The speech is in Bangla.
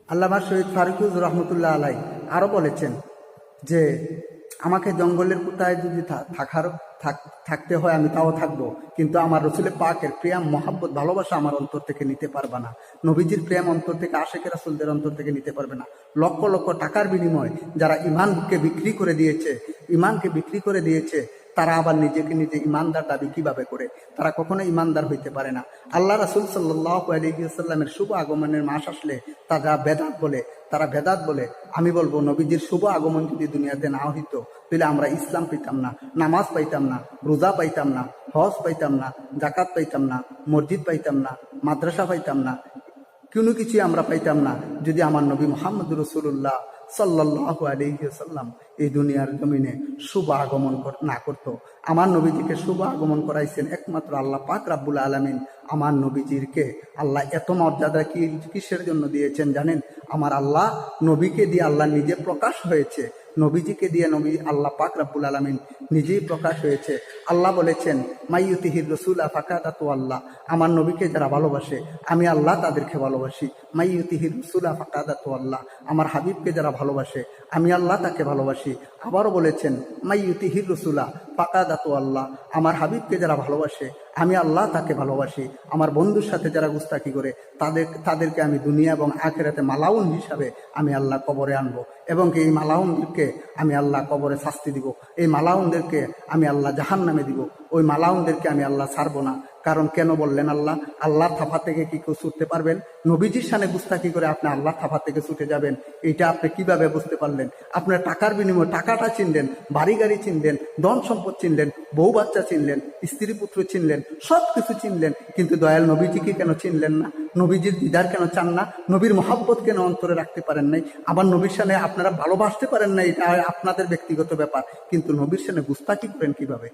আল্লামা শহীদ ফারুক রহমতুল্লাহ আলাই আরও বলেছেন যে আমাকে জঙ্গলের কোথায় যদি থাকতে হয় আমি তাও থাকবো, কিন্তু আমার রসুলের পাকের প্রেম মহাব্বত ভালোবাসা আমার অন্তর থেকে নিতে পারবে না। নবীজির প্রেম অন্তর থেকে, আশেখ রাসূলদের অন্তর থেকে নিতে পারবে না। লক্ষ লক্ষ টাকার বিনিময়ে যারা ইমানকে বিক্রি করে দিয়েছে তারা আবার নিজেকে নিজে ইমানদার দাবি কিভাবে করে? তারা কখনো ইমানদার হইতে পারে না। আল্লাহ রাসূল সাল্লাল্লাহু আলাইহি ওয়াসাল্লামের শুভ আগমনের মাস আসলে তারা বেদাত বলে। আমি বলবো, নবীজির শুভ আগমন যদি দুনিয়াতে না হইতো তাহলে আমরা ইসলাম পাইতাম না, নামাজ পাইতাম না, রোজা পাইতাম না, হজ পাইতাম না, জাকাত পাইতাম না, মসজিদ পাইতাম না, মাদ্রাসা পাইতাম না, কোনো কিছুই আমরা পাইতাম না যদি আমার নবী মুহাম্মদ রাসূলুল্লাহ সাল্লাল্লাহু আলাইহি ওয়াসাল্লাম এই দুনিয়ার জমিনে শুভ আগমন না করতো। আমার নবীজিকে শুভ আগমন করাইছেন একমাত্র আল্লাহ পাক রাব্বুল আলামিন। আমার নবীজিকে আল্লাহ এত মর্যাদা কিসের জন্য দিয়েছেন জানেন? আমার আল্লাহ নবীকে দিয়ে আল্লাহ নিজে প্রকাশ হয়েছে। নবীজিকে দিয়ে আল্লাহ পাক রাব্বুল আলামিন নিজেই প্রকাশ হয়েছে। আল্লাহ বলেছেন, মাইয়ুতিহির রাসূলা ফাকাদাতু আল্লাহ, আমার নবীকে যারা ভালোবাসে আমি আল্লাহ তাদেরকে ভালোবাসি। মাইয়ুতিহির রাসূলা ফাকাদাতু আল্লাহ, আমার হাবিবকে যারা ভালোবাসে আমি আল্লাহ তাকে ভালোবাসি। আবারও বলেছেন, মাইয়ুতিহির রাসূলা ফাকাদাতু আল্লাহ, আমার হাবিবকে যারা ভালোবাসে আমি আল্লাহ তাকে ভালোবাসি। আমার বন্ধুর সাথে যারা গুস্তাখি করে তাদেরকে আমি দুনিয়া এবং আখিরাতে মালাউন হিসাবে আমি আল্লাহ কবরে আনবো, এবং এই মালাউনদেরকে আমি আল্লাহ কবরে শাস্তি দিব। এই মালাউনদেরকে আমি আল্লাহ জাহান্নামে দিব। ওই মালাউনদেরকে আমি আল্লাহ ছাড়বো না। কারণ কেন বললেন? আল্লাহর থাফা থেকে কি কেউ ছুটতে পারবেন? নবীজির শানে গুস্তাখি করে আপনি আল্লাহর থাফা থেকে ছুটে যাবেন, এটা আপনি কিভাবে বুঝতে পারলেন? আপনার টাকার বিনিময়ে টাকাটা চিনলেন, বাড়ি গাড়ি চিনলেন, ধন সম্পদ চিনলেন, বউ বাচ্চা চিনলেন, স্ত্রী পুত্র চিনলেন, সব কিছু চিনলেন, কিন্তু দয়াল নবীজিকে কেন চিনলেন না? নবীজির দিদার কেন চান না? নবীর মহাব্বত কেন অন্তরে রাখতে পারেন নাই? আবার নবীর শানে আপনারা ভালোবাসতে পারেন না, এটা আপনাদের ব্যক্তিগত ব্যাপার, কিন্তু নবীর শানে গুস্তাখি করেন কিভাবে?